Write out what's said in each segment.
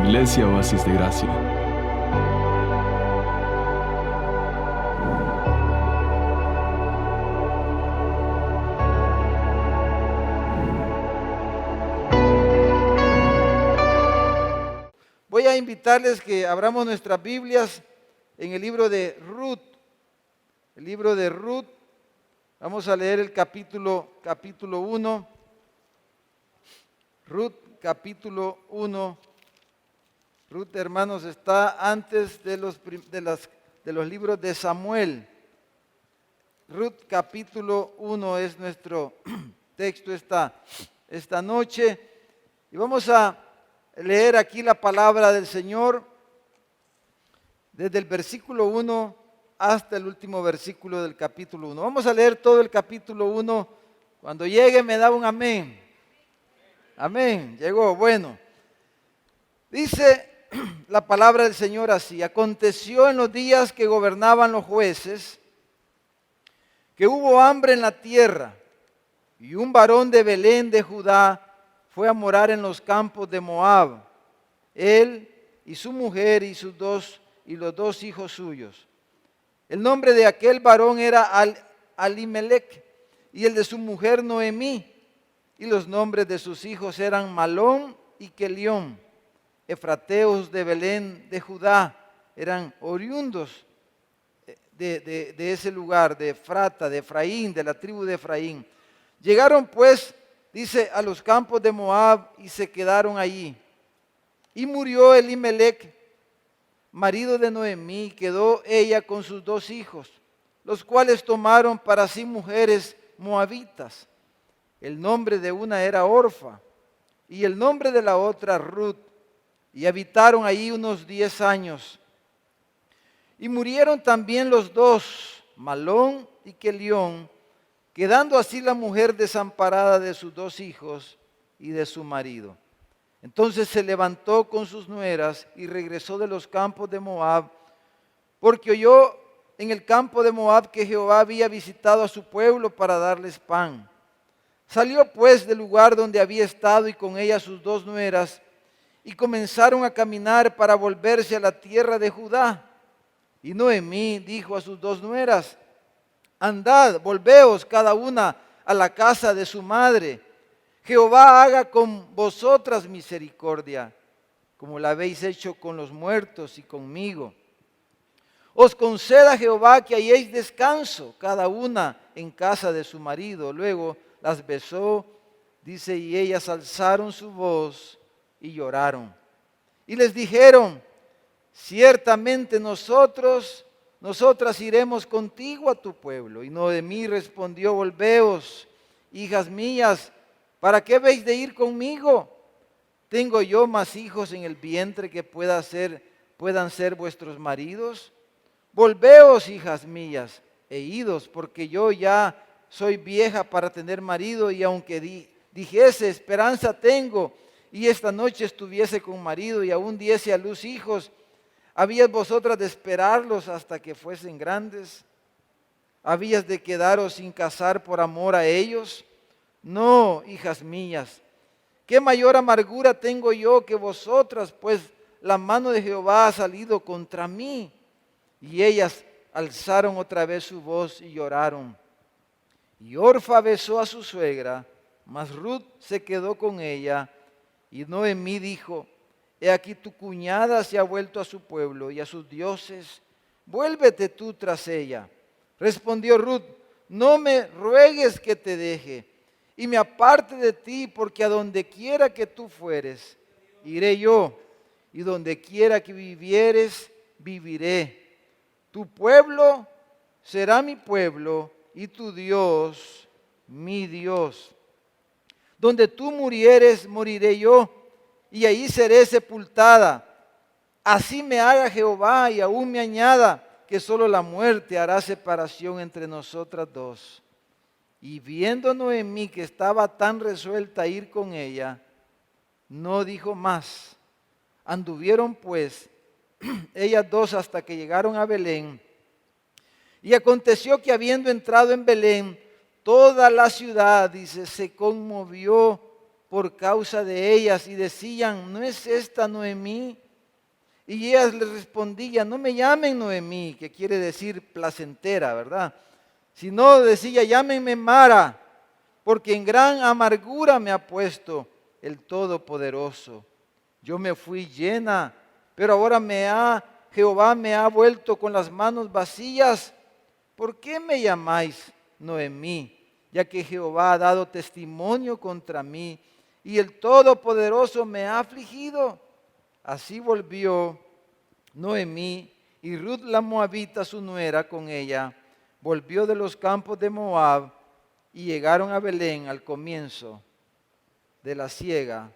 Iglesia Oasis de Gracia. Voy a invitarles que abramos nuestras Biblias en el libro de Ruth. El libro de Ruth, vamos a leer el capítulo 1. Ruth, capítulo 1. Ruth, hermanos, está antes de los libros de Samuel. Ruth, capítulo 1 es nuestro texto esta noche. Y vamos a leer aquí la palabra del Señor desde el versículo 1 hasta el último versículo del capítulo 1. Vamos a leer todo el capítulo 1. Cuando llegue me da un amén. Amén. Llegó. Bueno. Dice la palabra del Señor así: aconteció en los días que gobernaban los jueces que hubo hambre en la tierra, y un varón de Belén de Judá fue a morar en los campos de Moab, él y su mujer y los dos hijos suyos. El nombre de aquel varón era Alimelech, y el de su mujer Noemí, y los nombres de sus hijos eran Malón y Kelión, efrateos de Belén de Judá, eran oriundos de ese lugar, de Efrata, de Efraín, de la tribu de Efraín. Llegaron pues, dice, a los campos de Moab y se quedaron allí. Y murió Elimelech, marido de Noemí, y quedó ella con sus dos hijos, los cuales tomaron para sí mujeres moabitas. El nombre de una era Orfa y el nombre de la otra Ruth, y habitaron allí unos 10 años. Y murieron también los dos, Malón y Kelión, quedando así la mujer desamparada de sus dos hijos y de su marido. Entonces se levantó con sus nueras y regresó de los campos de Moab, porque oyó en el campo de Moab que Jehová había visitado a su pueblo para darles pan. Salió pues del lugar donde había estado y con ella sus dos nueras, y comenzaron a caminar para volverse a la tierra de Judá. Y Noemí dijo a sus dos nueras: andad, volveos cada una a la casa de su madre. Jehová haga con vosotras misericordia, como la habéis hecho con los muertos y conmigo. Os conceda Jehová que halléis descanso, cada una en casa de su marido. Luego las besó, dice, y ellas alzaron su voz y lloraron. Y les dijeron: ciertamente nosotras iremos contigo a tu pueblo. Y Noemí respondió: volveos, hijas mías, ¿para qué habéis de ir conmigo? ¿Tengo yo más hijos en el vientre que puedan ser vuestros maridos? Volveos, hijas mías, e idos, porque yo ya soy vieja para tener marido, y aunque dijese esperanza tengo, y esta noche estuviese con marido y aún diese a luz hijos, ¿habías vosotras de esperarlos hasta que fuesen grandes? ¿Habías de quedaros sin casar por amor a ellos? No, hijas mías, ¿qué mayor amargura tengo yo que vosotras? Pues la mano de Jehová ha salido contra mí. Y ellas alzaron otra vez su voz y lloraron. Y Orfa besó a su suegra, mas Ruth se quedó con ella. Y Noemí dijo: he aquí tu cuñada se ha vuelto a su pueblo y a sus dioses, vuélvete tú tras ella. Respondió Ruth: no me ruegues que te deje y me aparte de ti, porque a donde quiera que tú fueres, iré yo, y donde quiera que vivieres, viviré. Tu pueblo será mi pueblo y tu Dios mi Dios. Donde tú murieres, moriré yo, y allí seré sepultada. Así me haga Jehová, y aún me añada, que solo la muerte hará separación entre nosotras dos. Y viendo Noemí que estaba tan resuelta a ir con ella, no dijo más. Anduvieron pues ellas dos hasta que llegaron a Belén. Y aconteció que habiendo entrado en Belén, toda la ciudad, dice, se conmovió por causa de ellas y decían, ¿no es esta Noemí? Y ellas les respondían, no me llamen Noemí, que quiere decir placentera, ¿verdad? Sino decía, llámenme Mara, porque en gran amargura me ha puesto el Todopoderoso. Yo me fui llena, pero ahora Jehová me ha vuelto con las manos vacías. ¿Por qué me llamáis Noemí? Ya que Jehová ha dado testimonio contra mí y el Todopoderoso me ha afligido. Así volvió Noemí y Ruth la moabita, su nuera, con ella. Volvió de los campos de Moab y llegaron a Belén al comienzo de la siega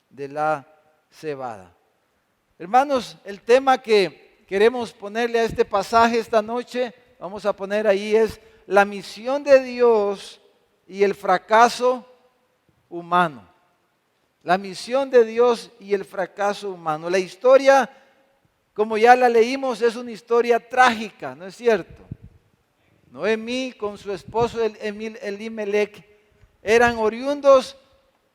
de la cebada. Hermanos, el tema que queremos ponerle a este pasaje esta noche, vamos a poner ahí, es la misión de Dios y el fracaso humano. La misión de Dios y el fracaso humano. La historia, como ya la leímos, es una historia trágica, ¿no es cierto? Noemí con su esposo Elimelech eran oriundos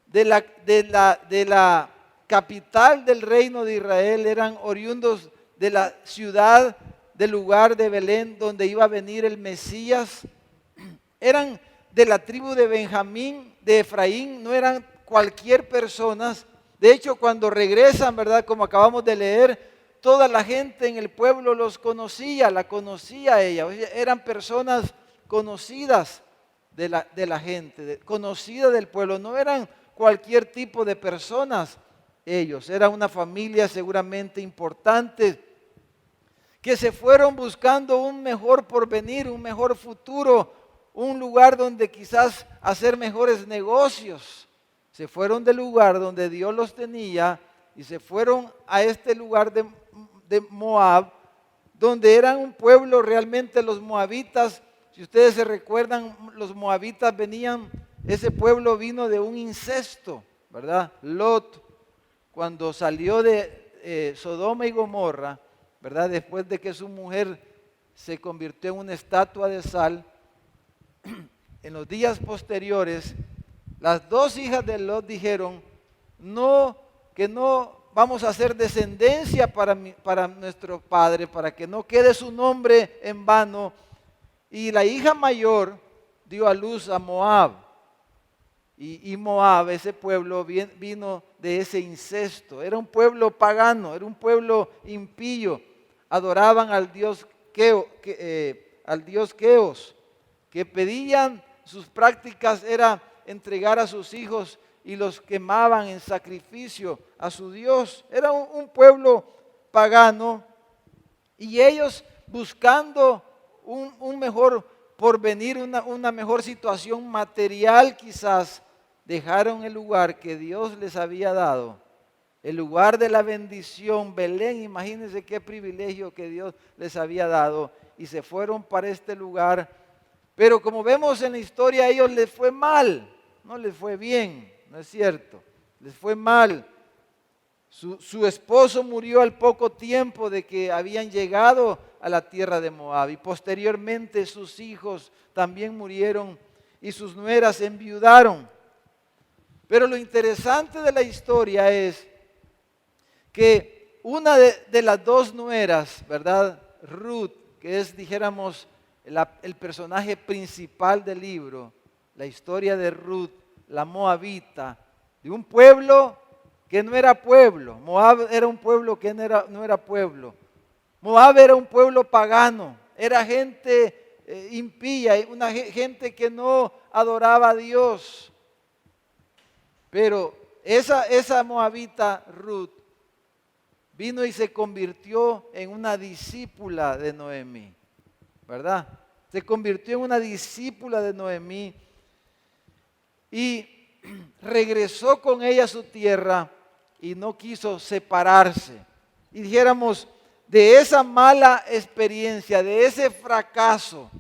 de la capital del reino de Israel, eran oriundos de la ciudad, del lugar de Belén donde iba a venir el Mesías. Eran de la tribu de Benjamín, de Efraín, no eran cualquier persona. De hecho, cuando regresan, ¿verdad? Como acabamos de leer, toda la gente en el pueblo los conocía, la conocía a ella. Eran personas conocidas de la gente, conocidas del pueblo. No eran cualquier tipo de personas ellos. Era una familia seguramente importante que se fueron buscando un mejor porvenir, un mejor futuro, un lugar donde quizás hacer mejores negocios. Se fueron del lugar donde Dios los tenía y se fueron a este lugar de Moab, donde eran un pueblo realmente los moabitas. Si ustedes se recuerdan, los moabitas ese pueblo vino de un incesto, ¿verdad? Lot, cuando salió de Sodoma y Gomorra, ¿verdad? Después de que su mujer se convirtió en una estatua de sal, en los días posteriores, las dos hijas de Lot dijeron, que no vamos a hacer descendencia para nuestro padre, para que no quede su nombre en vano. Y la hija mayor dio a luz a Moab. Y Moab, ese pueblo, vino de ese incesto. Era un pueblo pagano, era un pueblo impío. Adoraban al dios Queos, que pedían, sus prácticas era entregar a sus hijos y los quemaban en sacrificio a su Dios. Era un pueblo pagano y ellos buscando un mejor porvenir, una mejor situación material quizás, dejaron el lugar que Dios les había dado, el lugar de la bendición, Belén. Imagínense qué privilegio que Dios les había dado y se fueron para este lugar. Pero como vemos en la historia, a ellos les fue mal, no les fue bien, ¿no es cierto? Les fue mal. Su esposo murió al poco tiempo de que habían llegado a la tierra de Moab y posteriormente sus hijos también murieron y sus nueras enviudaron. Pero lo interesante de la historia es que una de las dos nueras, ¿verdad? Ruth, que es, dijéramos, el personaje principal del libro, la historia de Ruth, la moabita, de un pueblo que no era pueblo. Moab era un pueblo que no era pueblo. Moab era un pueblo pagano, era gente impía, una gente que no adoraba a Dios. Pero esa moabita Ruth vino y se convirtió en una discípula de Noemí, ¿verdad? Se convirtió en una discípula de Noemí y regresó con ella a su tierra y no quiso separarse. Y dijéramos, de esa mala experiencia, de ese fracaso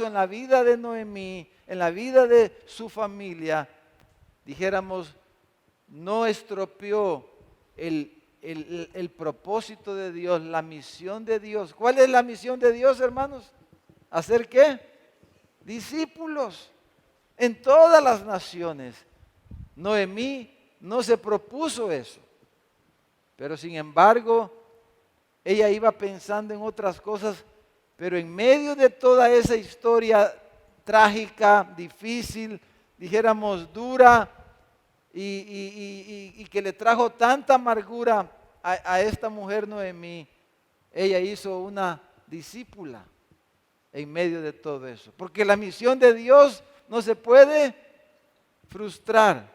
en la vida de Noemí, en la vida de su familia, dijéramos, no estropeó el propósito de Dios, la misión de Dios. ¿Cuál es la misión de Dios, hermanos? ¿Hacer qué? Discípulos. en todas las naciones. Noemí no se propuso eso, pero sin embargo, ella iba pensando en otras cosas, pero en medio de toda esa historia trágica, difícil, dijéramos dura, y que le trajo tanta amargura a esta mujer Noemí, ella hizo una discípula en medio de todo eso. Porque la misión de Dios no se puede frustrar.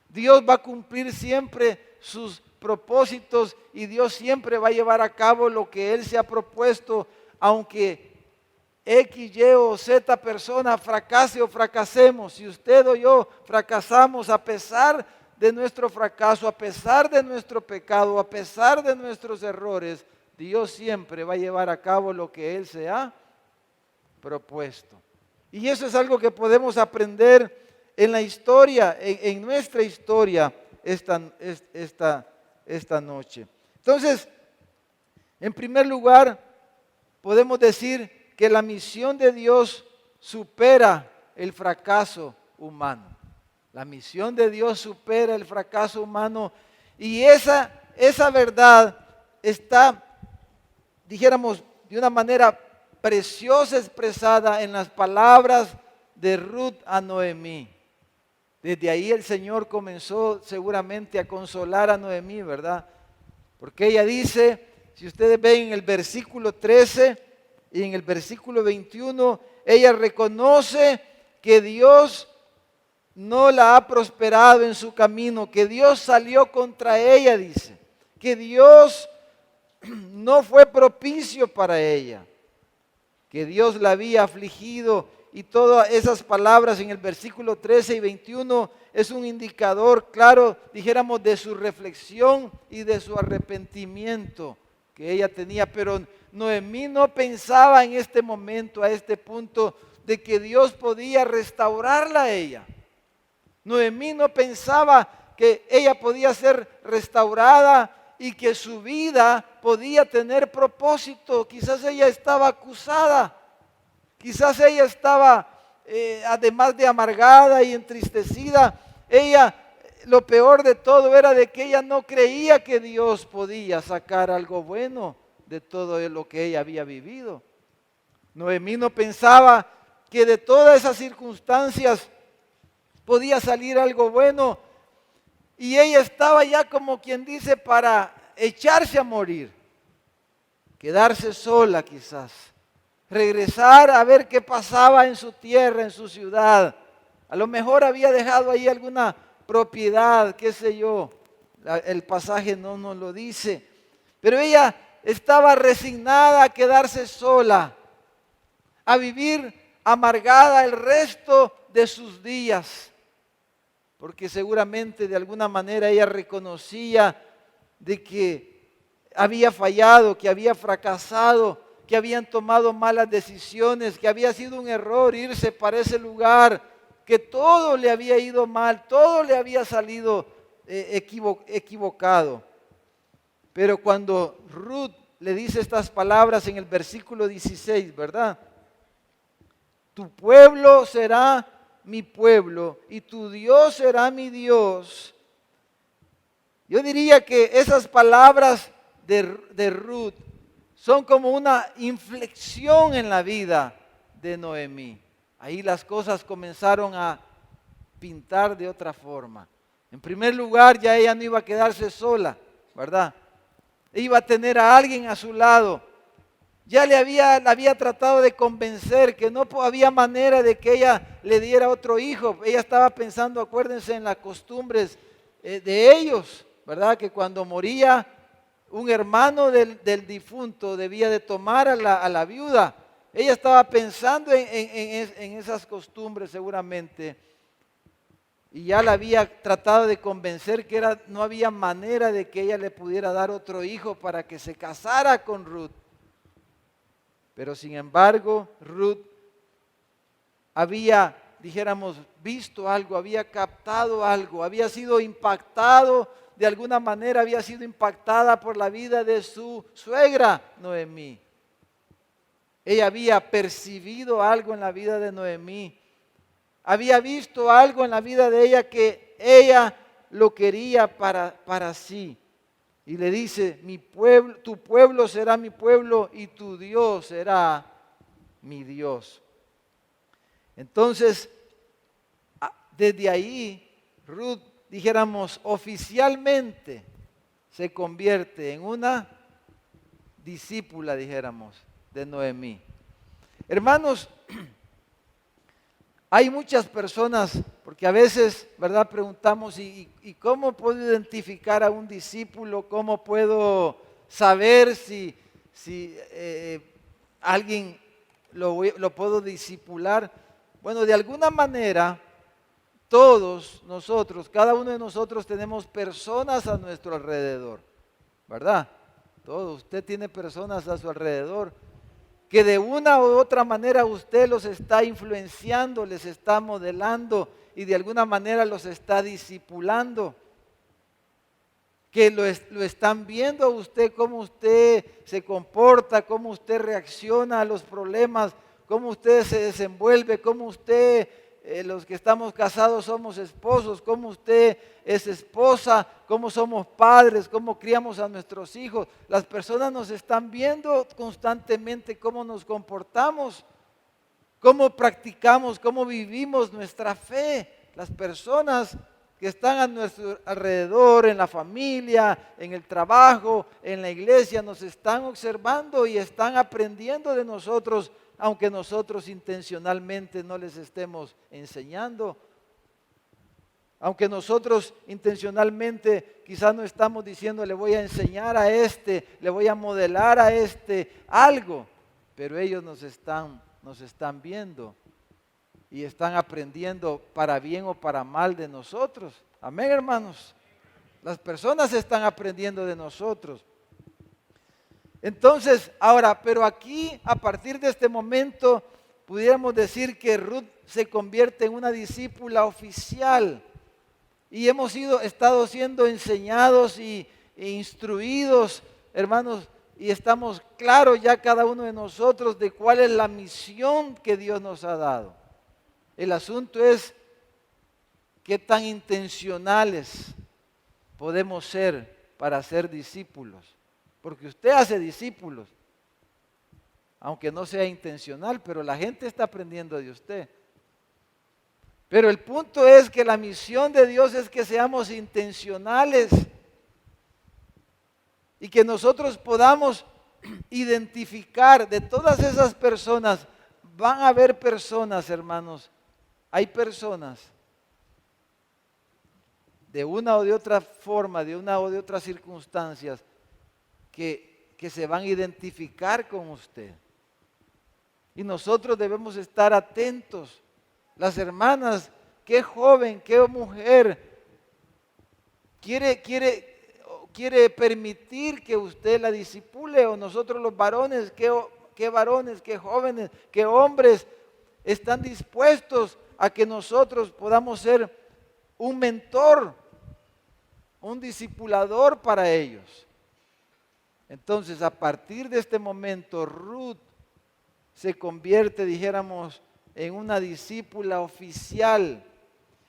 Dios va a cumplir siempre sus propósitos y Dios siempre va a llevar a cabo lo que Él se ha propuesto, aunque X, Y o Z persona fracase o fracasemos. Si usted o yo fracasamos, a pesar de nuestro fracaso, a pesar de nuestro pecado, a pesar de nuestros errores, Dios siempre va a llevar a cabo lo que Él se ha propuesto. Y eso es algo que podemos aprender en la historia, en nuestra historia esta noche. Entonces, en primer lugar, podemos decir que la misión de Dios supera el fracaso humano. La misión de Dios supera el fracaso humano y esa verdad está, dijéramos, de una manera preciosa expresada en las palabras de Ruth a Noemí. Desde ahí el Señor comenzó seguramente a consolar a Noemí, ¿verdad? Porque ella dice, si ustedes ven en el versículo 13 y en el versículo 21, ella reconoce que Dios no la ha prosperado en su camino, que Dios salió contra ella, dice, que Dios no fue propicio para ella, que Dios la había afligido. Y todas esas palabras en el versículo 13 y 21 es un indicador claro, dijéramos, de su reflexión y de su arrepentimiento que ella tenía. Pero Noemí no pensaba en este momento, a este punto, de que Dios podía restaurarla a ella. Noemí no pensaba que ella podía ser restaurada y que su vida podía tener propósito. Quizás ella estaba acusada. Quizás ella estaba, además de amargada y entristecida, lo peor de todo era de que ella no creía que Dios podía sacar algo bueno de todo lo que ella había vivido. Noemí no pensaba que de todas esas circunstancias podía salir algo bueno y ella estaba ya como quien dice para echarse a morir, quedarse sola quizás. Regresar a ver qué pasaba en su tierra, en su ciudad. A lo mejor había dejado ahí alguna propiedad, qué sé yo. El pasaje no nos lo dice. Pero ella estaba resignada a quedarse sola, a vivir amargada el resto de sus días. Porque seguramente de alguna manera ella reconocía de que había fallado, que había fracasado, que habían tomado malas decisiones, que había sido un error irse para ese lugar, que todo le había ido mal, todo le había salido equivocado. Pero cuando Ruth le dice estas palabras en el versículo 16, ¿verdad? Tu pueblo será mi pueblo y tu Dios será mi Dios. Yo diría que esas palabras de Ruth son como una inflexión en la vida de Noemí. Ahí las cosas comenzaron a pintar de otra forma. En primer lugar, ya ella no iba a quedarse sola, ¿verdad? Iba a tener a alguien a su lado. Ya la había tratado de convencer que no había manera de que ella le diera otro hijo. Ella estaba pensando, acuérdense, en las costumbres de ellos, ¿verdad? Que cuando moría un hermano del difunto debía de tomar a la viuda. Ella estaba pensando en esas costumbres seguramente. Y ya la había tratado de convencer que no había manera de que ella le pudiera dar otro hijo para que se casara con Ruth. Pero sin embargo, Ruth había, dijéramos, visto algo, había captado algo, había sido impactado, de alguna manera había sido impactada por la vida de su suegra Noemí. Ella había percibido algo en la vida de Noemí, había visto algo en la vida de ella que ella lo quería para sí. Y le dice, mi pueblo, tu pueblo será mi pueblo y tu Dios será mi Dios. Entonces, desde ahí, Ruth, dijéramos, oficialmente se convierte en una discípula, dijéramos, de Noemí. Hermanos, hay muchas personas, porque a veces, ¿verdad? Preguntamos, ¿y cómo puedo identificar a un discípulo? ¿Cómo puedo saber si alguien lo puedo discipular? Bueno, de alguna manera, todos nosotros, cada uno de nosotros tenemos personas a nuestro alrededor, ¿verdad? Todos, usted tiene personas a su alrededor que de una u otra manera usted los está influenciando, les está modelando y de alguna manera los está discipulando. Que lo están viendo a usted, cómo usted se comporta, cómo usted reacciona a los problemas, cómo usted se desenvuelve, cómo usted, los que estamos casados somos esposos, cómo usted es esposa, cómo somos padres, cómo criamos a nuestros hijos. Las personas nos están viendo constantemente cómo nos comportamos, cómo practicamos, cómo vivimos nuestra fe. Las personas que están a nuestro alrededor, en la familia, en el trabajo, en la iglesia, nos están observando y están aprendiendo de nosotros, aunque nosotros intencionalmente no les estemos enseñando. Aunque nosotros intencionalmente quizás no estamos diciendo, le voy a enseñar a este, le voy a modelar a este algo, pero ellos nos están viendo y están aprendiendo para bien o para mal de nosotros. Amén, hermanos. Las personas están aprendiendo de nosotros. Entonces, ahora, pero aquí, a partir de este momento, pudiéramos decir que Ruth se convierte en una discípula oficial. Y hemos estado siendo enseñados e instruidos, hermanos, y estamos claros ya cada uno de nosotros de cuál es la misión que Dios nos ha dado. El asunto es qué tan intencionales podemos ser para ser discípulos. Porque usted hace discípulos, aunque no sea intencional, pero la gente está aprendiendo de usted. Pero el punto es que la misión de Dios es que seamos intencionales y que nosotros podamos identificar de todas esas personas. Van a haber personas, hermanos, hay personas de una o de otra forma, de una o de otras circunstancias que se van a identificar con usted. Y nosotros debemos estar atentos. Las hermanas, qué joven, qué mujer quiere permitir que usted la discipule, o nosotros los varones, qué varones, qué jóvenes, qué hombres están dispuestos a que nosotros podamos ser un mentor, un discipulador para ellos. Entonces, a partir de este momento, Ruth se convierte, dijéramos, en una discípula oficial.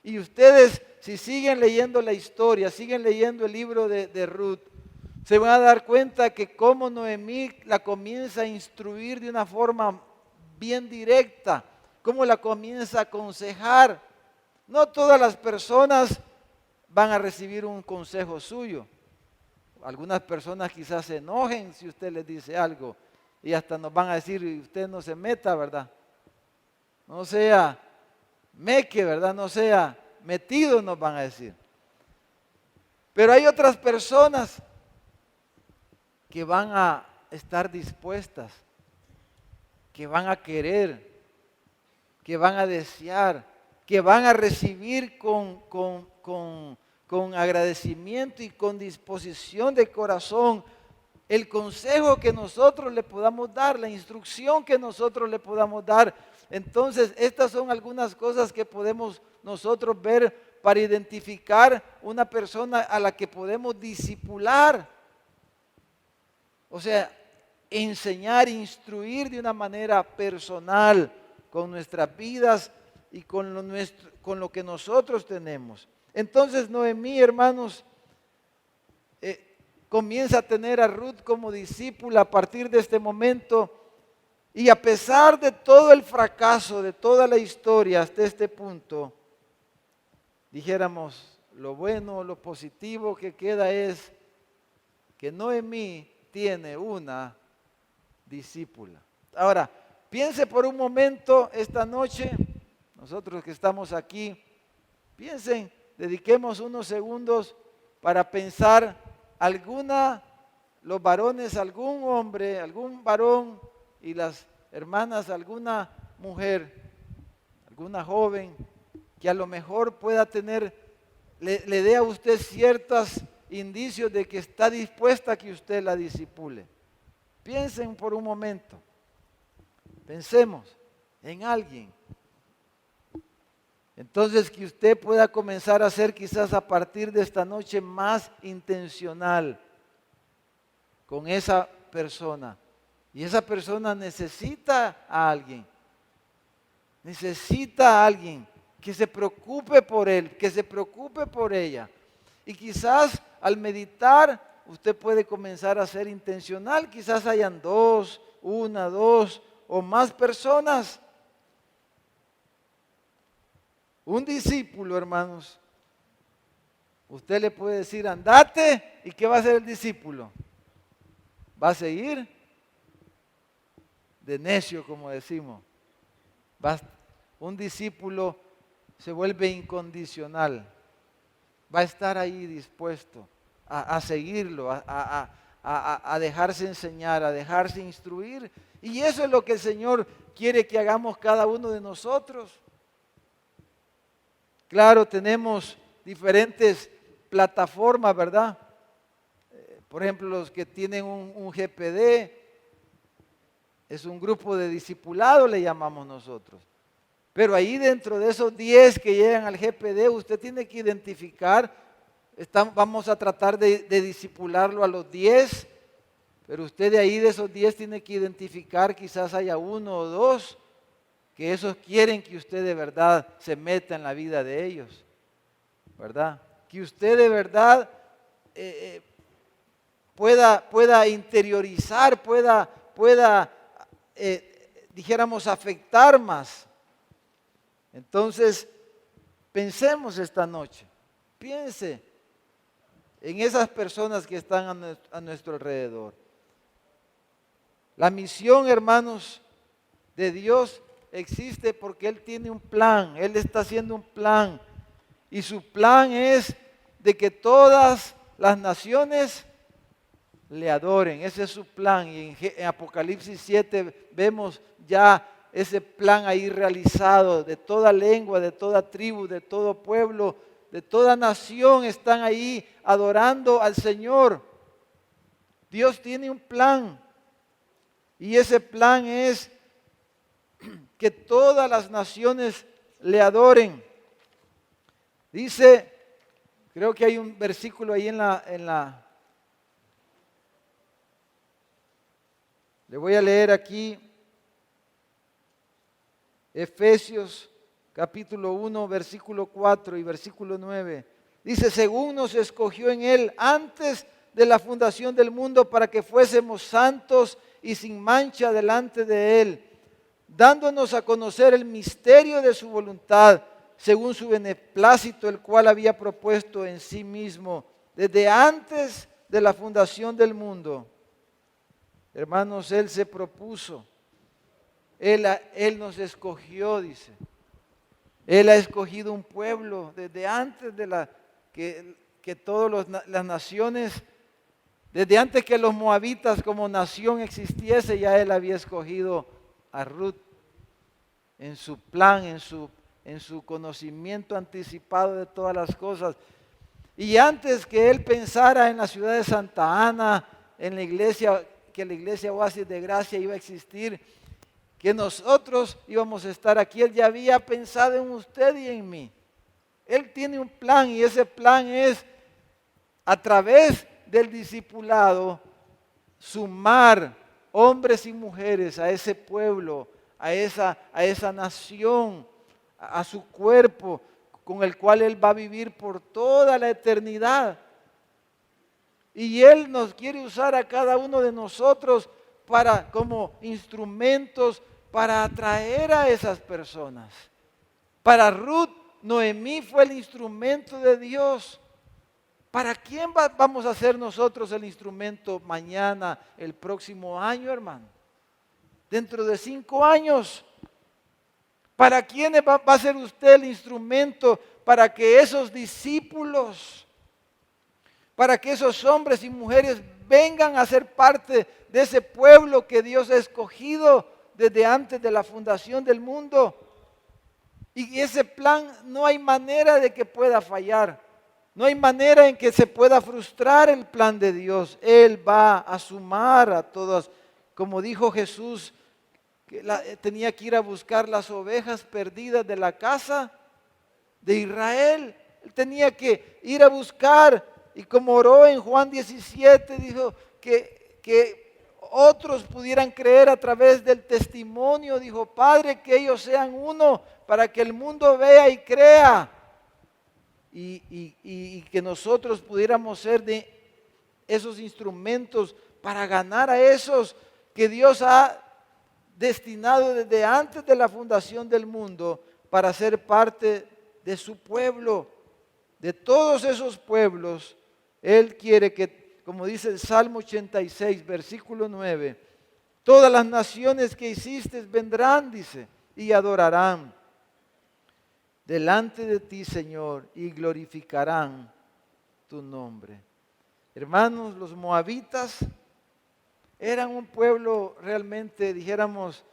Y ustedes, si siguen leyendo la historia, siguen leyendo el libro de Ruth, se van a dar cuenta que cómo Noemí la comienza a instruir de una forma bien directa, cómo la comienza a aconsejar. No todas las personas van a recibir un consejo suyo. Algunas personas quizás se enojen si usted les dice algo y hasta nos van a decir, usted no se meta, ¿verdad? No sea meque, ¿verdad? No sea metido, nos van a decir. Pero hay otras personas que van a estar dispuestas, que van a querer, que van a desear, que van a recibir con agradecimiento y con disposición de corazón el consejo que nosotros le podamos dar, la instrucción que nosotros le podamos dar. Entonces, estas son algunas cosas que podemos nosotros ver para identificar una persona a la que podemos discipular. O sea, enseñar, instruir de una manera personal con nuestras vidas, y con lo que nosotros tenemos. Entonces Noemí, hermanos, comienza a tener a Ruth como discípula a partir de este momento. Y a pesar de todo el fracaso, de toda la historia hasta este punto, dijéramos, lo bueno, lo positivo que queda es que Noemí tiene una discípula. Ahora, piense por un momento esta noche, nosotros que estamos aquí, piensen, dediquemos unos segundos para pensar los varones, algún hombre, algún varón y las hermanas, alguna mujer, alguna joven que a lo mejor pueda tener, le dé a usted ciertos indicios de que está dispuesta a que usted la discipule. Piensen por un momento, pensemos en alguien. Entonces que usted pueda comenzar a ser quizás a partir de esta noche más intencional con esa persona. Y esa persona necesita a alguien que se preocupe por él, que se preocupe por ella. Y quizás al meditar usted puede comenzar a ser intencional, quizás hayan una, dos o más personas. Un discípulo, hermanos, usted le puede decir, andate, ¿y qué va a hacer el discípulo? ¿Va a seguir? De necio, como decimos. Un discípulo se vuelve incondicional. Va a estar ahí dispuesto a seguirlo, a dejarse enseñar, a dejarse instruir. Y eso es lo que el Señor quiere que hagamos cada uno de nosotros. Claro, tenemos diferentes plataformas, ¿verdad? Por ejemplo, los que tienen un GPD, es un grupo de discipulado, le llamamos nosotros. Pero ahí dentro de esos 10 que llegan al GPD, usted tiene que identificar, vamos a tratar de discipularlo a los 10, pero usted de ahí de esos 10 tiene que identificar, quizás haya uno o dos, que esos quieren que usted de verdad se meta en la vida de ellos, ¿verdad? Que usted de verdad pueda interiorizar, pueda dijéramos, afectar más. Entonces, pensemos esta noche, piense en esas personas que están a nuestro alrededor. La misión, hermanos, de Dios existe porque Él tiene un plan, Él está haciendo un plan. Y su plan es de que todas las naciones le adoren. Ese es su plan. Y en Apocalipsis 7 vemos ya ese plan ahí realizado. De toda lengua, de toda tribu, de todo pueblo, de toda nación están ahí adorando al Señor. Dios tiene un plan. Y ese plan es que todas las naciones le adoren. Dice, creo que hay un versículo ahí le voy a leer aquí, Efesios capítulo 1, versículo 4 y versículo 9. Dice, según nos escogió en Él antes de la fundación del mundo para que fuésemos santos y sin mancha delante de Él, dándonos a conocer el misterio de su voluntad, según su beneplácito, el cual había propuesto en sí mismo desde antes de la fundación del mundo. Hermanos, Él se propuso, Él nos escogió, dice. Él ha escogido un pueblo desde antes de que todas las naciones, desde antes que los moabitas como nación existiese, ya Él había escogido a Ruth en su plan, en su conocimiento anticipado de todas las cosas. Y antes que Él pensara en la ciudad de Santa Ana, en la iglesia, que la iglesia Oasis de Gracia iba a existir, que nosotros íbamos a estar aquí, Él ya había pensado en usted y en mí. Él tiene un plan y ese plan es a través del discipulado sumar hombres y mujeres a ese pueblo, a esa nación, a su cuerpo, con el cual Él va a vivir por toda la eternidad. Y Él nos quiere usar a cada uno de nosotros como instrumentos para atraer a esas personas. Para Ruth, Noemí fue el instrumento de Dios. ¿Para quién vamos a ser nosotros el instrumento mañana, el próximo año, hermano? Dentro de 5 años. ¿Para quién va a ser usted el instrumento para que esos discípulos, para que esos hombres y mujeres vengan a ser parte de ese pueblo que Dios ha escogido desde antes de la fundación del mundo? Y ese plan no hay manera de que pueda fallar. No hay manera en que se pueda frustrar el plan de Dios. Él va a sumar a todos. Como dijo Jesús, que tenía que ir a buscar las ovejas perdidas de la casa de Israel. Él tenía que ir a buscar. Y como oró en Juan 17, dijo que otros pudieran creer a través del testimonio. Dijo, Padre, que ellos sean uno para que el mundo vea y crea. Y que nosotros pudiéramos ser de esos instrumentos para ganar a esos que Dios ha destinado desde antes de la fundación del mundo para ser parte de su pueblo. De todos esos pueblos, Él quiere que, como dice el Salmo 86, versículo 9, todas las naciones que hiciste vendrán, dice, y adorarán delante de ti, Señor, y glorificarán tu nombre. Hermanos, los moabitas eran un pueblo realmente, dijéramos,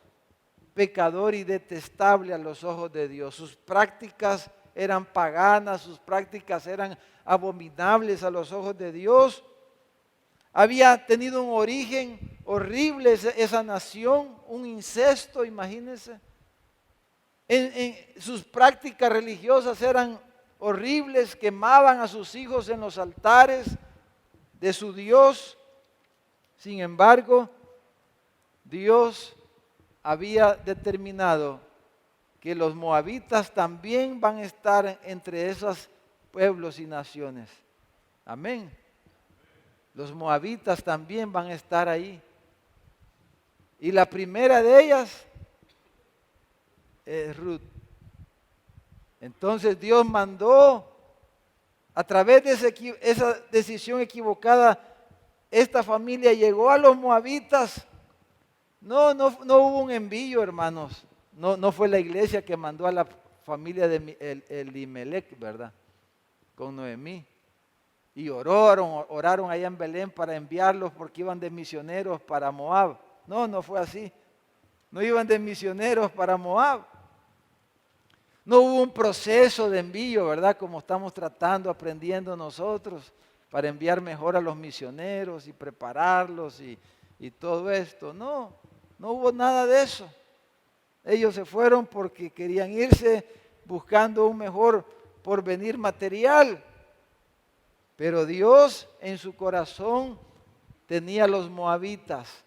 pecador y detestable a los ojos de Dios. Sus prácticas eran paganas, sus prácticas eran abominables a los ojos de Dios. Había tenido un origen horrible esa nación, un incesto, imagínense. Sus prácticas religiosas eran horribles, quemaban a sus hijos en los altares de su Dios. Sin embargo, Dios había determinado que los moabitas también van a estar entre esos pueblos y naciones. Amén. Los moabitas también van a estar ahí. Y la primera de ellas es Ruth. Entonces Dios mandó, a través de esa decisión equivocada, esta familia llegó a los moabitas. No hubo un envío, hermanos. No fue la iglesia que mandó a la familia de Elimelech, ¿verdad? Con Noemí. Y oraron allá en Belén para enviarlos porque iban de misioneros para Moab. No fue así. No iban de misioneros para Moab. No hubo un proceso de envío, ¿verdad? Como estamos aprendiendo nosotros, para enviar mejor a los misioneros y prepararlos y todo esto. No hubo nada de eso. Ellos se fueron porque querían irse buscando un mejor porvenir material. Pero Dios en su corazón tenía a los moabitas.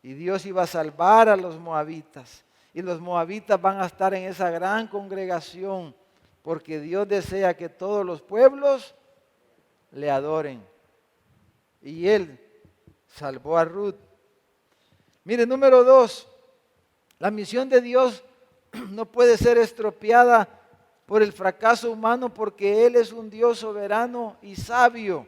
Y Dios iba a salvar a los moabitas. Y los moabitas van a estar en esa gran congregación porque Dios desea que todos los pueblos le adoren. Y Él salvó a Ruth. Mire, número 2, la misión de Dios no puede ser estropeada por el fracaso humano porque Él es un Dios soberano y sabio.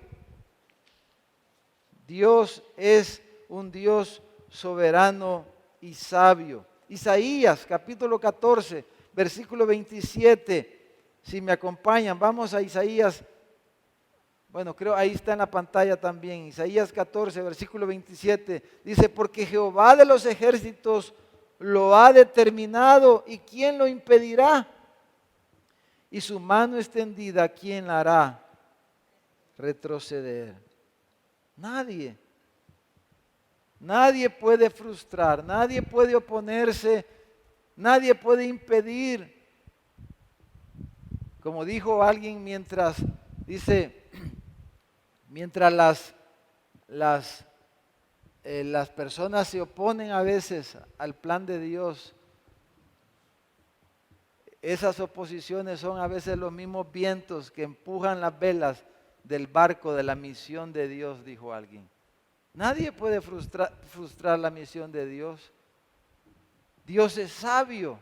Dios es un Dios soberano y sabio. Isaías capítulo 14, versículo 27. Si me acompañan, vamos a Isaías. Bueno, creo ahí está en la pantalla también. Isaías 14, versículo 27. Dice, porque Jehová de los ejércitos lo ha determinado, ¿y quién lo impedirá? Y su mano extendida, ¿quién la hará retroceder? Nadie. Nadie puede frustrar, nadie puede oponerse, nadie puede impedir. Como dijo alguien mientras las personas se oponen a veces al plan de Dios, esas oposiciones son a veces los mismos vientos que empujan las velas del barco de la misión de Dios, dijo alguien. Nadie puede frustrar la misión de Dios. Dios es sabio.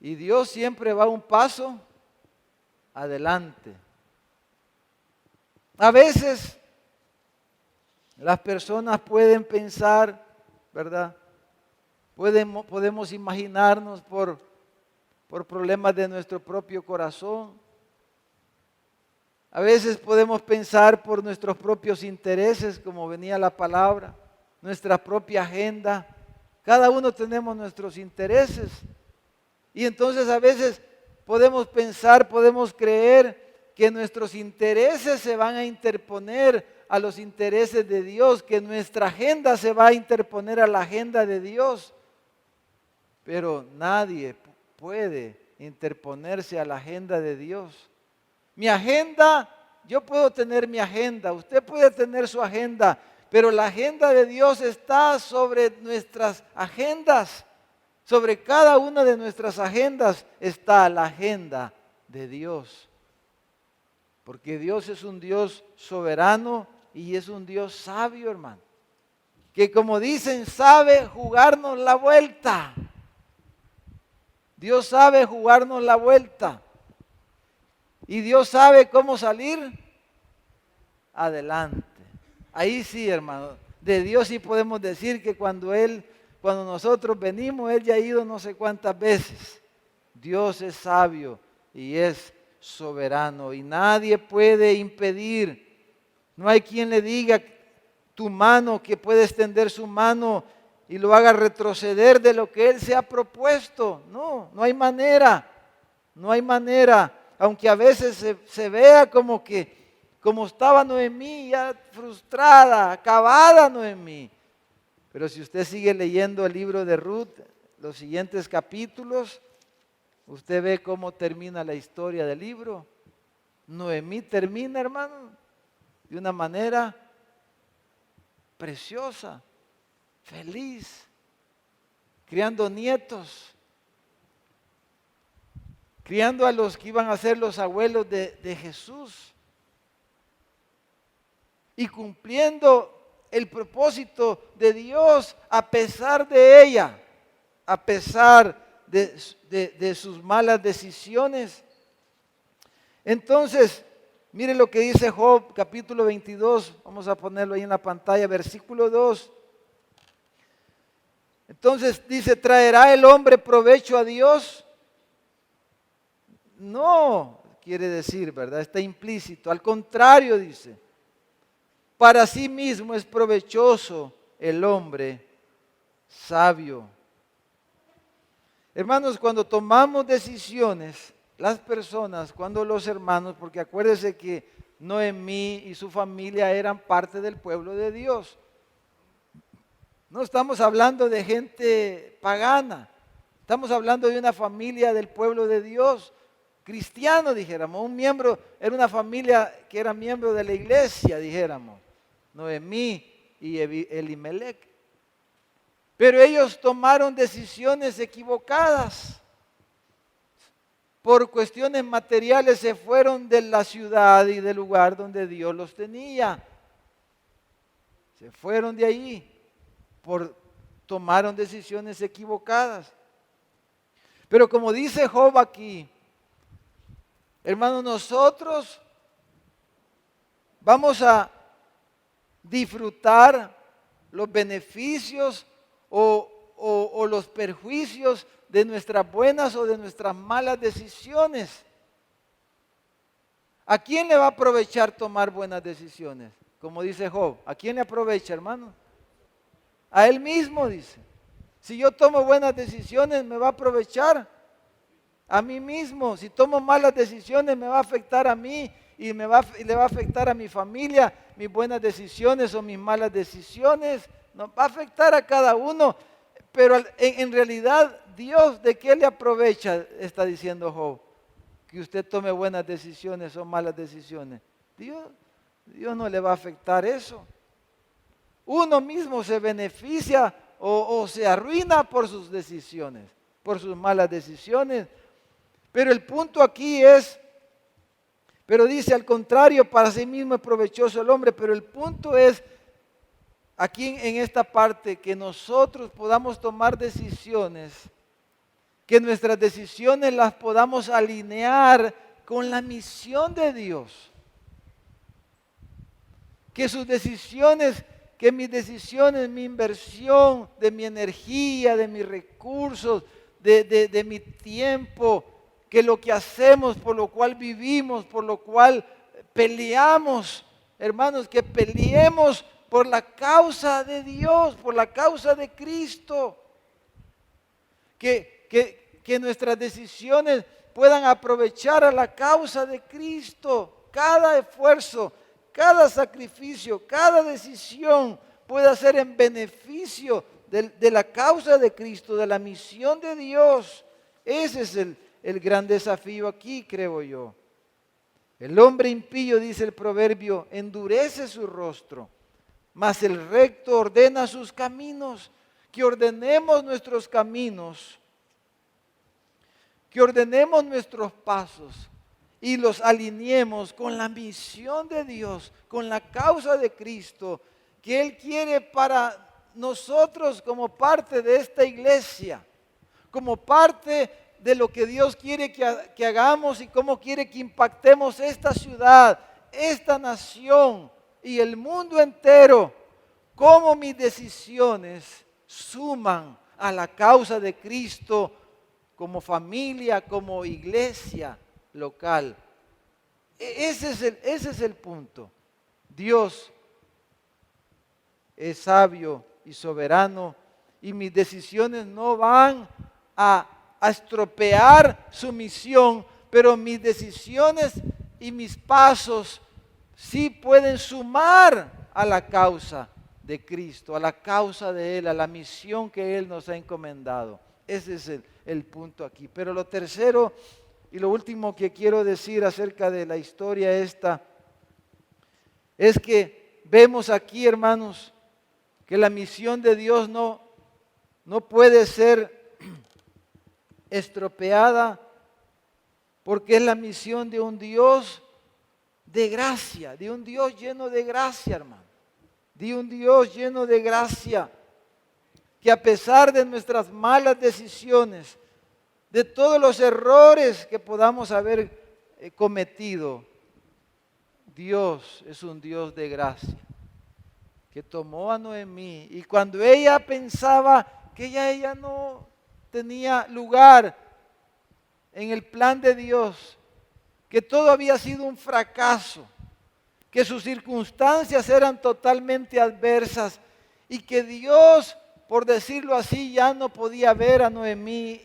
Y Dios siempre va un paso adelante. A veces las personas pueden pensar, ¿verdad? Podemos imaginarnos por problemas de nuestro propio corazón. A veces podemos pensar por nuestros propios intereses, como venía la palabra, nuestra propia agenda. Cada uno tenemos nuestros intereses. Y entonces a veces podemos pensar, podemos creer que nuestros intereses se van a interponer a los intereses de Dios, que nuestra agenda se va a interponer a la agenda de Dios. Pero nadie puede interponerse a la agenda de Dios. Mi agenda, yo puedo tener mi agenda, usted puede tener su agenda, pero la agenda de Dios está sobre nuestras agendas. Sobre cada una de nuestras agendas está la agenda de Dios. Porque Dios es un Dios soberano y es un Dios sabio, hermano. Que como dicen, sabe jugarnos la vuelta. Dios sabe jugarnos la vuelta. Y Dios sabe cómo salir adelante. Ahí sí, hermano. De Dios sí podemos decir que cuando nosotros venimos, Él ya ha ido no sé cuántas veces. Dios es sabio y es soberano. Y nadie puede impedir. No hay quien le diga tu mano, que puede extender su mano y lo haga retroceder de lo que Él se ha propuesto. No, no hay manera. No hay manera. Aunque a veces se vea como estaba Noemí, ya frustrada, acabada Noemí. Pero si usted sigue leyendo el libro de Ruth, los siguientes capítulos, usted ve cómo termina la historia del libro. Noemí termina, hermano, de una manera preciosa, feliz, criando nietos, criando a los que iban a ser los abuelos de Jesús y cumpliendo el propósito de Dios a pesar de ella, a pesar de sus malas decisiones. Entonces, mire lo que dice Job, capítulo 22, vamos a ponerlo ahí en la pantalla, versículo 2. Entonces dice, ¿traerá el hombre provecho a Dios? No, quiere decir, ¿verdad? Está implícito. Al contrario, dice, para sí mismo es provechoso el hombre sabio. Hermanos, cuando tomamos decisiones, las personas, cuando los hermanos, porque acuérdense que Noemí y su familia eran parte del pueblo de Dios. No estamos hablando de gente pagana, estamos hablando de una familia del pueblo de Dios. Cristiano, dijéramos, era una familia que era miembro de la iglesia, dijéramos, Noemí y Elimelech. Pero ellos tomaron decisiones equivocadas. Por cuestiones materiales se fueron de la ciudad y del lugar donde Dios los tenía. Se fueron de allí, tomaron decisiones equivocadas. Pero como dice Job aquí, hermanos, nosotros vamos a disfrutar los beneficios o los perjuicios de nuestras buenas o de nuestras malas decisiones. ¿A quién le va a aprovechar tomar buenas decisiones? Como dice Job, ¿a quién le aprovecha, hermano? A él mismo, dice. Si yo tomo buenas decisiones, me va a aprovechar a mí mismo. Si tomo malas decisiones, me va a afectar a mí y le va a afectar a mi familia, mis buenas decisiones o mis malas decisiones. Nos va a afectar a cada uno. Pero en realidad, Dios, ¿de qué le aprovecha? Está diciendo Job. Que usted tome buenas decisiones o malas decisiones. Dios no le va a afectar eso. Uno mismo se beneficia o se arruina por sus decisiones, por sus malas decisiones. Pero el punto aquí es, pero dice al contrario, para sí mismo es provechoso el hombre, pero el punto es, aquí en esta parte, que nosotros podamos tomar decisiones, que nuestras decisiones las podamos alinear con la misión de Dios. Que sus decisiones, que mis decisiones, mi inversión de mi energía, de mis recursos, de mi tiempo, que lo que hacemos, por lo cual vivimos, por lo cual peleamos, hermanos, que peleemos por la causa de Dios, por la causa de Cristo. Que nuestras decisiones puedan aprovechar a la causa de Cristo. Cada esfuerzo, cada sacrificio, cada decisión pueda ser en beneficio de la causa de Cristo, de la misión de Dios. Ese es el gran desafío aquí, creo yo. El hombre impío, dice el proverbio, endurece su rostro, mas el recto ordena sus caminos. Que ordenemos nuestros caminos, que ordenemos nuestros pasos y los alineemos con la misión de Dios, con la causa de Cristo, que Él quiere para nosotros como parte de esta iglesia, como parte de lo que Dios quiere que hagamos y cómo quiere que impactemos esta ciudad, esta nación y el mundo entero, cómo mis decisiones suman a la causa de Cristo como familia, como iglesia local. Ese es el punto. Dios es sabio y soberano y mis decisiones no van a estropear su misión, pero mis decisiones y mis pasos sí pueden sumar a la causa de Cristo, a la causa de Él, a la misión que Él nos ha encomendado. Ese es el punto aquí. Pero lo tercero y lo último que quiero decir acerca de la historia esta es que vemos aquí, hermanos, que la misión de Dios no puede ser estropeada porque es la misión de un Dios de gracia, de un Dios lleno de gracia, hermano, de un Dios lleno de gracia, que a pesar de nuestras malas decisiones, de todos los errores que podamos haber cometido, Dios es un Dios de gracia, que tomó a Noemí y cuando ella pensaba que ella no tenía lugar en el plan de Dios, que todo había sido un fracaso, que sus circunstancias eran totalmente adversas y que Dios, por decirlo así, ya no podía ver a Noemí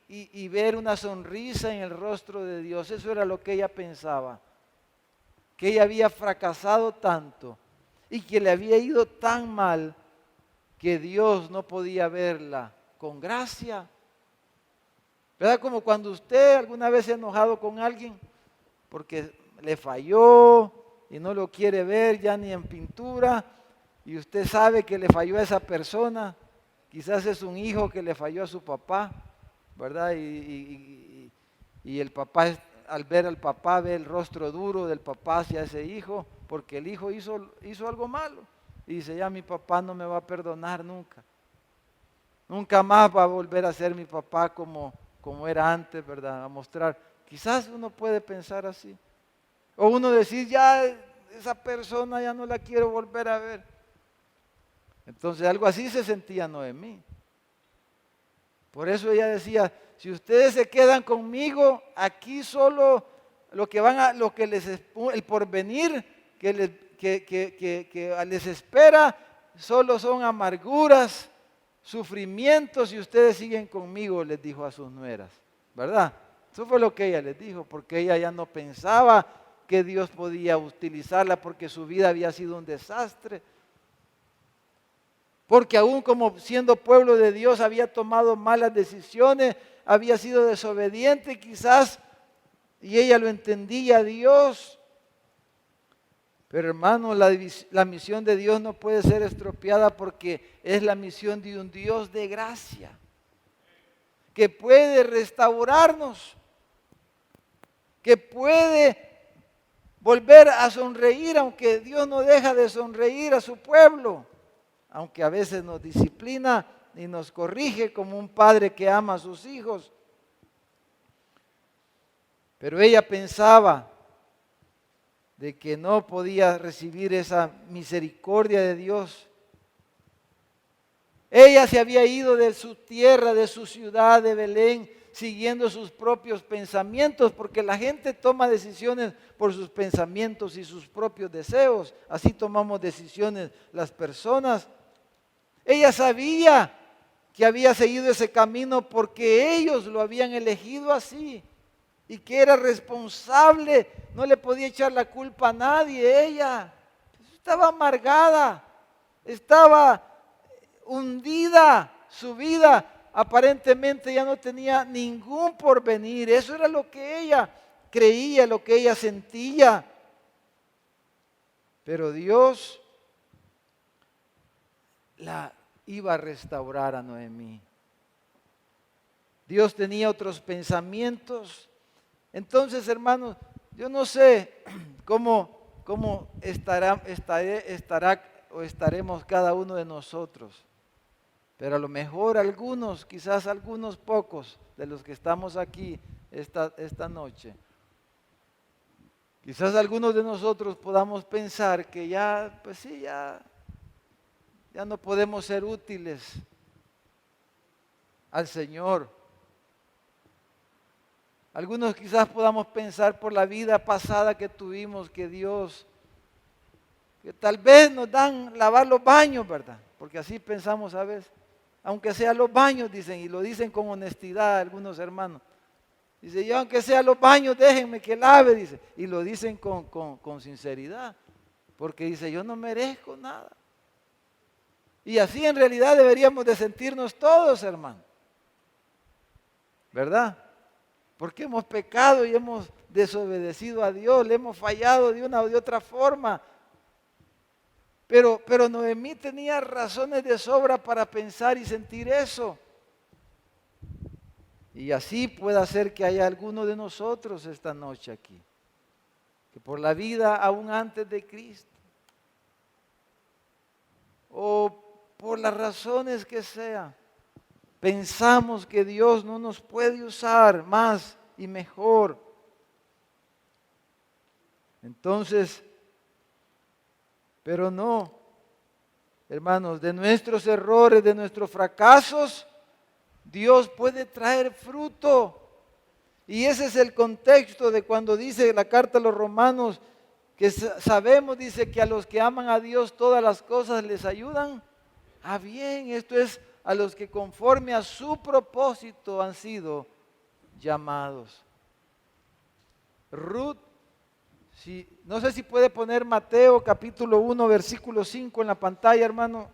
y ver una sonrisa en el rostro de Dios. Eso era lo que ella pensaba, que ella había fracasado tanto y que le había ido tan mal que Dios no podía verla con gracia. ¿Verdad? Como cuando usted alguna vez se ha enojado con alguien porque le falló y no lo quiere ver ya ni en pintura y usted sabe que le falló a esa persona, quizás es un hijo que le falló a su papá, ¿verdad? Y el papá, al ver al papá, ve el rostro duro del papá hacia ese hijo, porque el hijo hizo algo malo. Y dice, ya mi papá no me va a perdonar nunca. Nunca más va a volver a ser mi papá como era antes, ¿verdad? A mostrar. Quizás uno puede pensar así. O uno decir, ya esa persona ya no la quiero volver a ver. Entonces algo así se sentía Noemí. Por eso ella decía, si ustedes se quedan conmigo, aquí solo el porvenir que les espera, solo son amarguras, sufrimientos, si ustedes siguen conmigo, les dijo a sus nueras, ¿verdad? Eso fue lo que ella les dijo, porque ella ya no pensaba que Dios podía utilizarla, porque su vida había sido un desastre. Porque aún como siendo pueblo de Dios había tomado malas decisiones, había sido desobediente quizás, y ella lo entendía a Dios. Pero hermano, la misión de Dios no puede ser estropeada porque es la misión de un Dios de gracia. que puede restaurarnos, que puede volver a sonreír, aunque Dios no deja de sonreír a su pueblo, aunque a veces nos disciplina y nos corrige como un padre que ama a sus hijos. Pero ella pensaba de que no podía recibir esa misericordia de Dios. Ella se había ido de su tierra, de su ciudad de Belén, siguiendo sus propios pensamientos, porque la gente toma decisiones por sus pensamientos y sus propios deseos. Así tomamos decisiones las personas. Ella sabía que había seguido ese camino porque ellos lo habían elegido así y que era responsable, no le podía echar la culpa a nadie. Ella estaba amargada, estaba hundida, su vida aparentemente ya no tenía ningún porvenir. Eso era lo que ella creía, lo que ella sentía. Pero Dios la iba a restaurar a Noemí. Dios tenía otros pensamientos. Entonces, hermanos, yo no sé cómo estaremos cada uno de nosotros. Pero a lo mejor algunos, quizás algunos pocos de los que estamos aquí esta noche, quizás algunos de nosotros podamos pensar que ya, pues sí, ya no podemos ser útiles al Señor. Algunos quizás podamos pensar por la vida pasada que tuvimos que Dios, que tal vez nos dan lavar los baños, ¿verdad? Porque así pensamos a veces. Aunque sea los baños, dicen, y lo dicen con honestidad algunos hermanos. Dice, yo aunque sea los baños, déjenme que lave, dice. Y lo dicen con sinceridad. Porque dice, yo no merezco nada. Y así en realidad deberíamos de sentirnos todos, hermano. ¿Verdad? Porque hemos pecado y hemos desobedecido a Dios, le hemos fallado de una o de otra forma. Pero Noemí tenía razones de sobra para pensar y sentir eso. Y así puede ser que haya alguno de nosotros esta noche aquí, que por la vida aún antes de Cristo, o por las razones que sea, pensamos que Dios no nos puede usar más y mejor. Entonces, pero no, hermanos, de nuestros errores, de nuestros fracasos, Dios puede traer fruto. Y ese es el contexto de cuando dice la carta a los romanos, que sabemos, dice, que a los que aman a Dios todas las cosas les ayudan a bien. Esto es a los que conforme a su propósito han sido llamados. Ruth, no sé si puede poner Mateo capítulo 1, versículo 5 en la pantalla, hermano.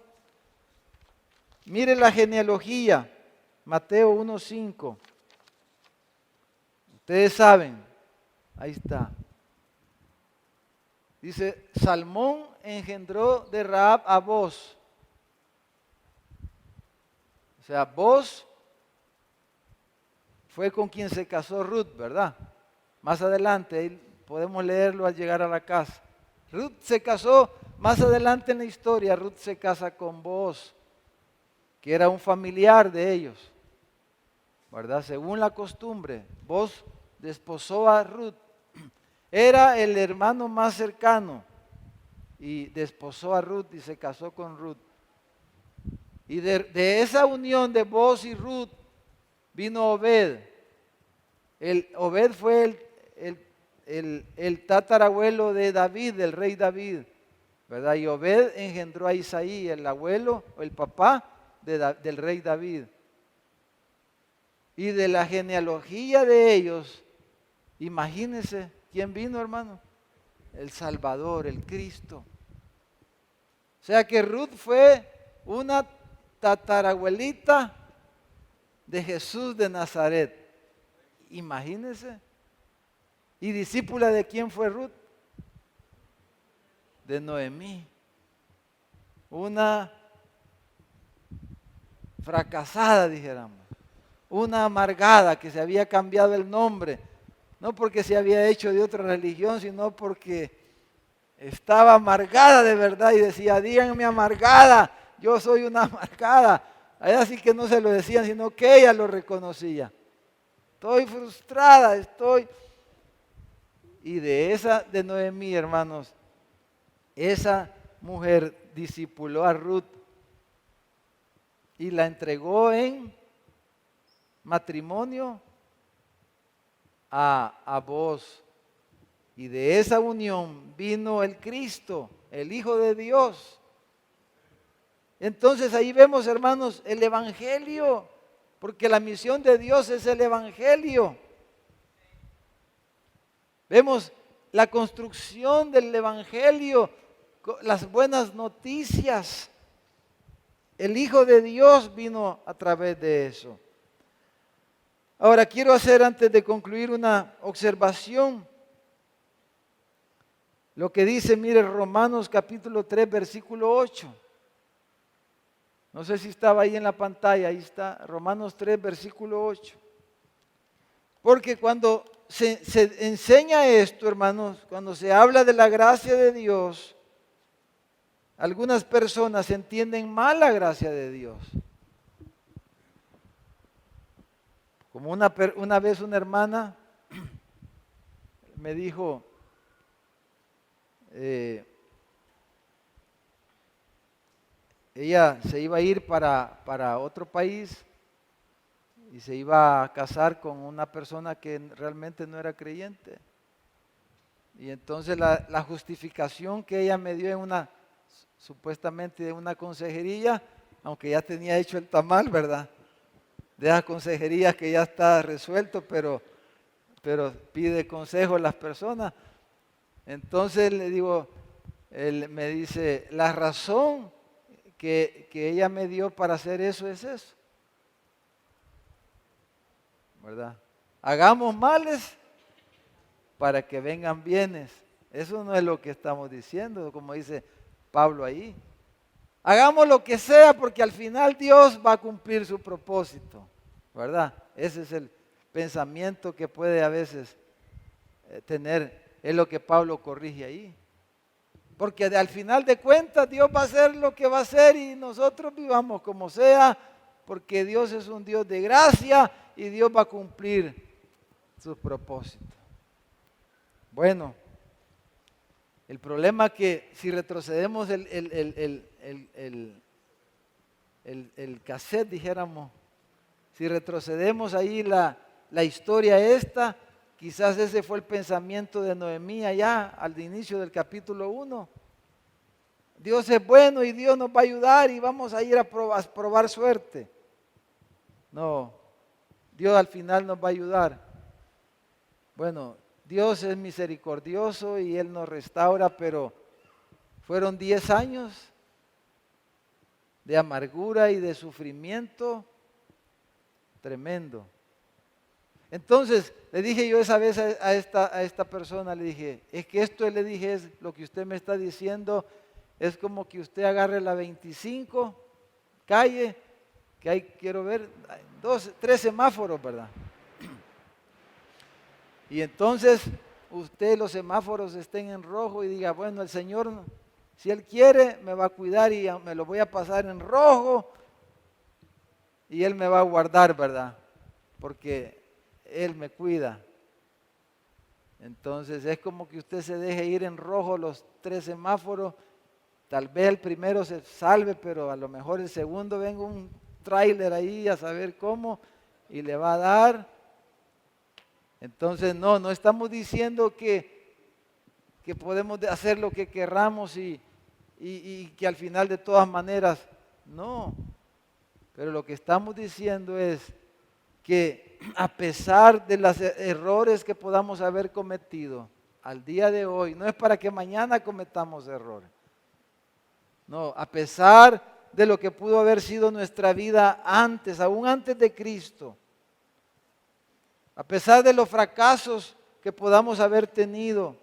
Mire la genealogía, Mateo 1, 5. Ustedes saben, ahí está. Dice, Salmón engendró de Rahab a Boz. O sea, Boz fue con quien se casó Ruth, ¿verdad? Más adelante, ahí podemos leerlo al llegar a la casa. Ruth se casó, más adelante en la historia, Ruth se casa con Boz, que era un familiar de ellos, ¿verdad? Según la costumbre, Boz desposó a Ruth. Era el hermano más cercano y desposó a Ruth y se casó con Ruth. Y de esa unión de Boz y Ruth vino Obed. Obed fue el tatarabuelo de David, del rey David, ¿verdad? Y Obed engendró a Isaí, el abuelo o el papá del rey David. Y de la genealogía de ellos, imagínense quién vino, hermano. El Salvador, el Cristo. O sea que Ruth fue una tatarabuelita de Jesús de Nazaret. Imagínense. ¿Y discípula de quién fue Ruth? De Noemí. Una fracasada, dijéramos. una amargada que se había cambiado el nombre, no porque se había hecho de otra religión, sino porque estaba amargada de verdad y decía, díganme amargada, yo soy una amargada. A ella sí que no se lo decían, sino que ella lo reconocía. Estoy frustrada, estoy... Y de Noemí, hermanos, esa mujer discipuló a Ruth y la entregó en matrimonio a Booz. Y de esa unión vino el Cristo, el Hijo de Dios. Entonces ahí vemos, hermanos, el Evangelio, porque la misión de Dios es el Evangelio. Vemos la construcción del Evangelio, las buenas noticias. El Hijo de Dios vino a través de eso. Ahora quiero hacer, antes de concluir, una observación. Lo que dice, mire, Romanos capítulo 3, versículo 8. No sé si estaba ahí en la pantalla, ahí está, Romanos 3, versículo 8. Porque cuando se enseña esto, hermanos, cuando se habla de la gracia de Dios, algunas personas entienden mal la gracia de Dios. Como una vez una hermana me dijo, ella se iba a ir para otro país y se iba a casar con una persona que realmente no era creyente. Y entonces la justificación que ella me dio supuestamente de una consejería, aunque ya tenía hecho el tamal, ¿verdad? De esas consejerías que ya está resuelto, pero pide consejo a las personas. Entonces le digo, él me dice, la razón que ella me dio para hacer eso es eso, ¿verdad? Hagamos males para que vengan bienes. Eso no es lo que estamos diciendo, como dice Pablo ahí. Hagamos lo que sea porque al final Dios va a cumplir su propósito, ¿verdad? Ese es el pensamiento que puede a veces tener, es lo que Pablo corrige ahí. Porque al final de cuentas Dios va a hacer lo que va a hacer y nosotros vivamos como sea, porque Dios es un Dios de gracia y Dios va a cumplir sus propósitos. Bueno, el problema es que si retrocedemos el cassette, dijéramos, si retrocedemos ahí la historia esta, quizás ese fue el pensamiento de Noemí allá al inicio del capítulo 1. Dios es bueno y Dios nos va a ayudar y vamos a ir a probar suerte. No, Dios al final nos va a ayudar. Bueno, Dios es misericordioso y Él nos restaura, pero fueron 10 años de amargura y de sufrimiento tremendo. Entonces, le dije yo esa vez a esta persona, le dije, es que esto le dije es lo que usted me está diciendo, es como que usted agarre la 25 calle, que hay, quiero ver, 3 semáforos, ¿verdad? Y entonces usted los semáforos estén en rojo y diga, bueno, el Señor, si Él quiere, me va a cuidar y me lo voy a pasar en rojo y Él me va a guardar, ¿verdad? Porque Él me cuida. Entonces es como que usted se deje ir en rojo los 3 semáforos, tal vez el primero se salve, pero a lo mejor el segundo venga un tráiler ahí a saber cómo y le va a dar. Entonces no estamos diciendo que podemos hacer lo que querramos y que al final de todas maneras, no. Pero lo que estamos diciendo es que a pesar de los errores que podamos haber cometido al día de hoy, no es para que mañana cometamos errores. No, a pesar de lo que pudo haber sido nuestra vida antes, aún antes de Cristo, a pesar de los fracasos que podamos haber tenido,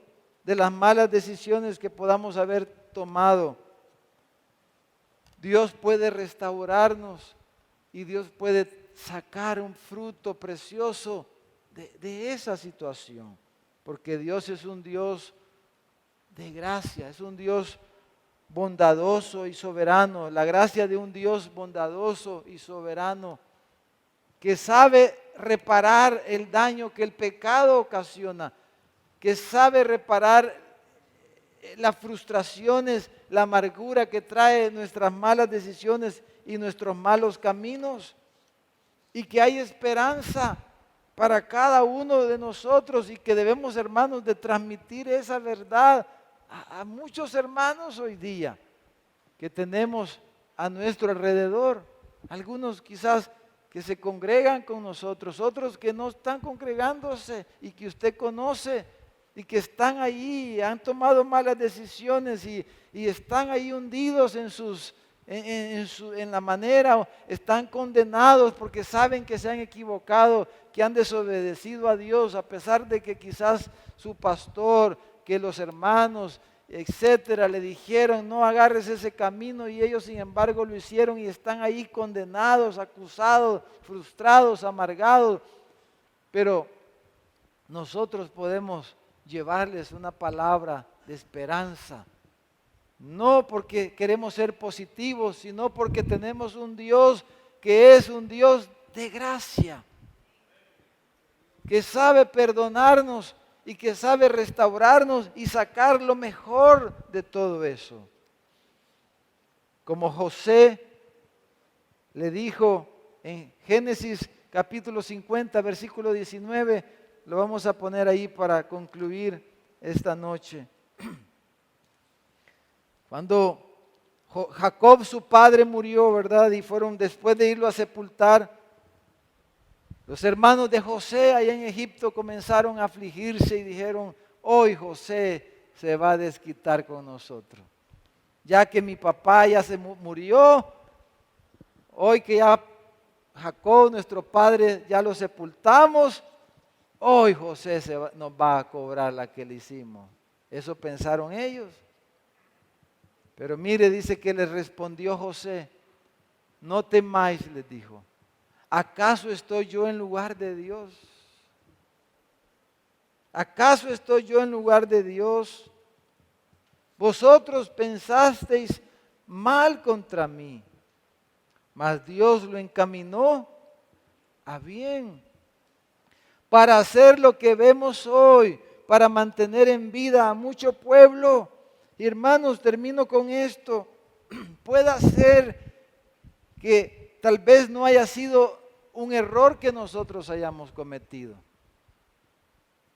de las malas decisiones que podamos haber tomado, Dios puede restaurarnos y Dios puede sacar un fruto precioso de esa situación. Porque Dios es un Dios de gracia, es un Dios bondadoso y soberano. La gracia de un Dios bondadoso y soberano que sabe reparar el daño que el pecado ocasiona, que sabe reparar las frustraciones, la amargura que trae nuestras malas decisiones y nuestros malos caminos, y que hay esperanza para cada uno de nosotros y que debemos, hermanos, de transmitir esa verdad a muchos hermanos hoy día que tenemos a nuestro alrededor. Algunos quizás que se congregan con nosotros, otros que no están congregándose y que usted conoce y que están ahí, han tomado malas decisiones y están ahí hundidos en la manera, están condenados porque saben que se han equivocado, que han desobedecido a Dios, a pesar de que quizás su pastor, que los hermanos, etcétera, le dijeron no agarres ese camino y ellos sin embargo lo hicieron y están ahí condenados, acusados, frustrados, amargados. Pero nosotros podemos llevarles una palabra de esperanza, no porque queremos ser positivos, sino porque tenemos un Dios que es un Dios de gracia, que sabe perdonarnos y que sabe restaurarnos y sacar lo mejor de todo eso. Como José le dijo en Génesis capítulo 50, versículo 19, lo vamos a poner ahí para concluir esta noche. Cuando Jacob, su padre, murió, ¿verdad? Y fueron después de irlo a sepultar, los hermanos de José allá en Egipto comenzaron a afligirse y dijeron, hoy José se va a desquitar con nosotros. Ya que mi papá ya se murió, hoy que ya Jacob, nuestro padre, ya lo sepultamos, hoy José nos va a cobrar la que le hicimos. Eso pensaron ellos. Pero mire, dice que les respondió José, no temáis, les dijo. ¿Acaso estoy yo en lugar de Dios? ¿Acaso estoy yo en lugar de Dios? Vosotros pensasteis mal contra mí, mas Dios lo encaminó a bien, para hacer lo que vemos hoy, para mantener en vida a mucho pueblo. Y hermanos, termino con esto. Puede ser que tal vez no haya sido un error que nosotros hayamos cometido.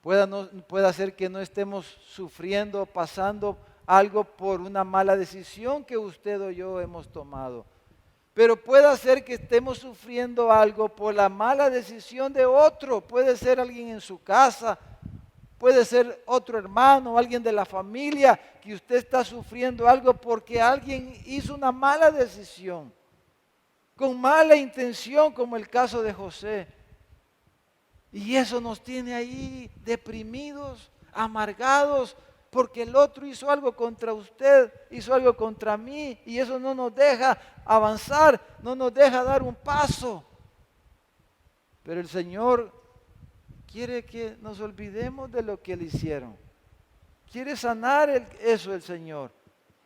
Puede ser que no estemos sufriendo, pasando algo por una mala decisión que usted o yo hemos tomado. Pero puede ser que estemos sufriendo algo por la mala decisión de otro. Puede ser alguien en su casa, puede ser otro hermano, alguien de la familia, que usted está sufriendo algo porque alguien hizo una mala decisión, con mala intención, como el caso de José. Y eso nos tiene ahí deprimidos, amargados, porque el otro hizo algo contra usted, hizo algo contra mí, y eso no nos deja avanzar, no nos deja dar un paso. Pero el Señor quiere que nos olvidemos de lo que le hicieron. Quiere sanar eso el Señor.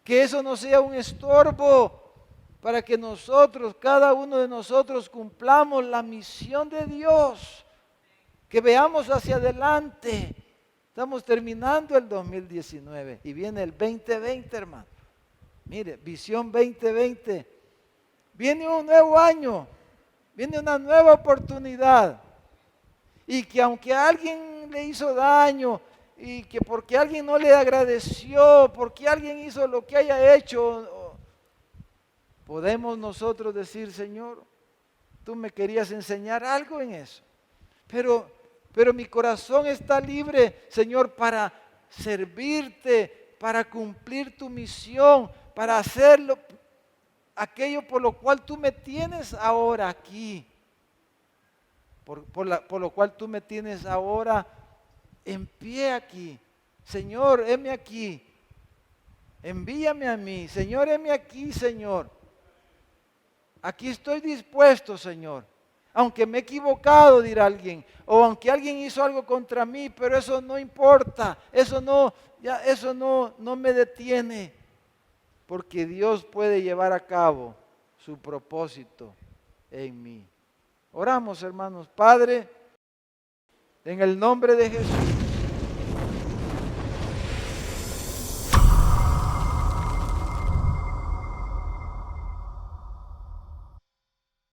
Que eso no sea un estorbo para que nosotros, cada uno de nosotros, cumplamos la misión de Dios. Que veamos hacia adelante. Estamos terminando el 2019 y viene el 2020, hermano. Mire, visión 2020. Viene un nuevo año, viene una nueva oportunidad. Y que aunque alguien le hizo daño y que porque alguien no le agradeció, porque alguien hizo lo que haya hecho, podemos nosotros decir, Señor, tú me querías enseñar algo en eso. Pero mi corazón está libre, Señor, para servirte, para cumplir tu misión, para hacerlo, aquello por lo cual tú me tienes ahora aquí. Por lo cual tú me tienes ahora en pie aquí. Señor, heme aquí. Envíame a mí. Señor, heme aquí, Señor. Aquí estoy dispuesto, Señor. Aunque me he equivocado, dirá alguien, o aunque alguien hizo algo contra mí, pero eso no importa, eso no, ya, eso no me detiene, porque Dios puede llevar a cabo su propósito en mí. Oramos, hermanos. Padre, en el nombre de Jesús.